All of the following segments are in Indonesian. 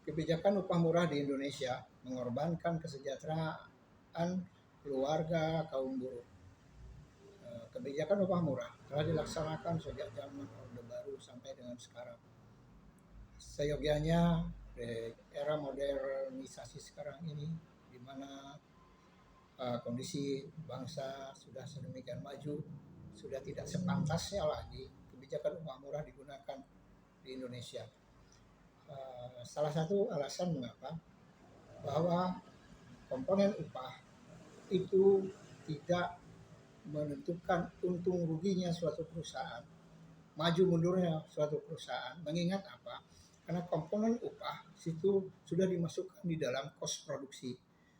kebijakan upah murah di Indonesia mengorbankan kesejahteraan keluarga kaum buruh. Kebijakan upah murah telah dilaksanakan sejak zaman Orde Baru sampai dengan sekarang. Seyogianya era modernisasi sekarang ini, di mana kondisi bangsa sudah sedemikian maju, sudah tidak sepantasnya lagi kebijakan upah murah digunakan di Indonesia. Salah satu alasan mengapa bahwa komponen upah itu tidak menentukan untung ruginya suatu perusahaan, maju mundurnya suatu perusahaan. Mengingat apa? Karena komponen upah itu sudah dimasukkan di dalam kos produksi,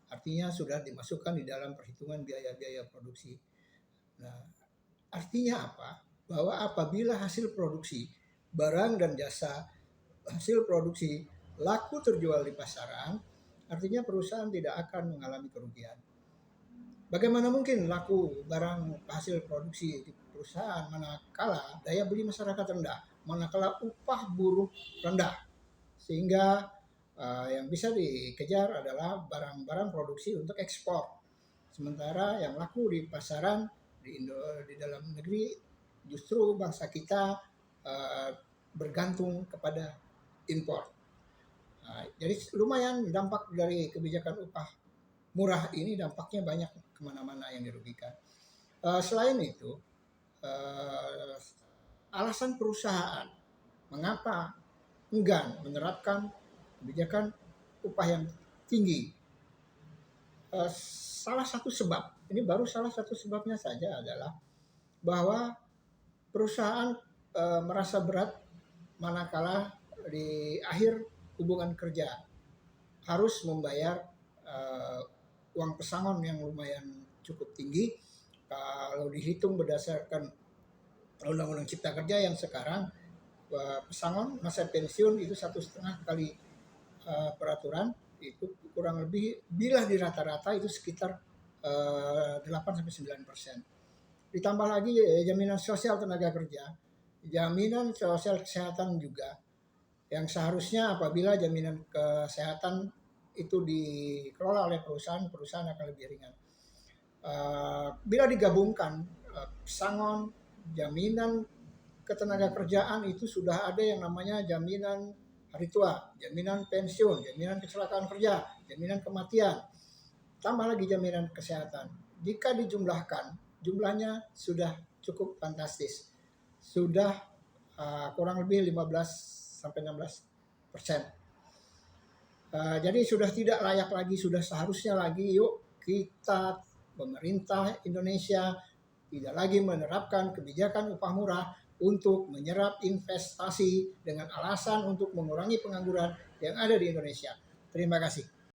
artinya sudah dimasukkan di dalam perhitungan biaya-biaya produksi. Nah, artinya apa? Bahwa apabila hasil produksi barang dan jasa hasil produksi laku terjual di pasaran, artinya perusahaan tidak akan mengalami kerugian. Bagaimana mungkin laku barang hasil produksi di perusahaan manakala daya beli masyarakat rendah, manakala upah buruh rendah, sehingga yang bisa dikejar adalah barang-barang produksi untuk ekspor. Sementara yang laku di pasaran di dalam negeri justru bangsa kita bergantung kepada impor. Jadi lumayan dampak dari kebijakan upah murah ini, dampaknya banyak kemana-mana yang dirugikan. Selain itu, alasan perusahaan mengapa enggan menerapkan kebijakan upah yang tinggi. Salah satu sebab, ini baru salah satu sebabnya saja adalah bahwa perusahaan merasa berat manakala di akhir hubungan kerja harus membayar uang pesangon yang lumayan cukup tinggi. Kalau dihitung berdasarkan Undang-Undang Cipta Kerja yang sekarang, pesangon masa pensiun itu 1,5 kali peraturan, itu kurang lebih bila di rata-rata itu sekitar 8-9%. Ditambah lagi jaminan sosial tenaga kerja, jaminan sosial kesehatan juga, yang seharusnya apabila jaminan kesehatan itu dikelola oleh perusahaan akan lebih ringan. Bila digabungkan pesangon, jaminan ketenaga kerjaan, itu sudah ada yang namanya jaminan hari tua, jaminan pensiun, jaminan kecelakaan kerja, jaminan kematian, tambah lagi jaminan kesehatan. Jika dijumlahkan, jumlahnya sudah cukup fantastis, sudah kurang lebih 15-16%. Jadi sudah tidak layak lagi, sudah seharusnya lagi yuk kita pemerintah Indonesia tidak lagi menerapkan kebijakan upah murah untuk menyerap investasi dengan alasan untuk mengurangi pengangguran yang ada di Indonesia. Terima kasih.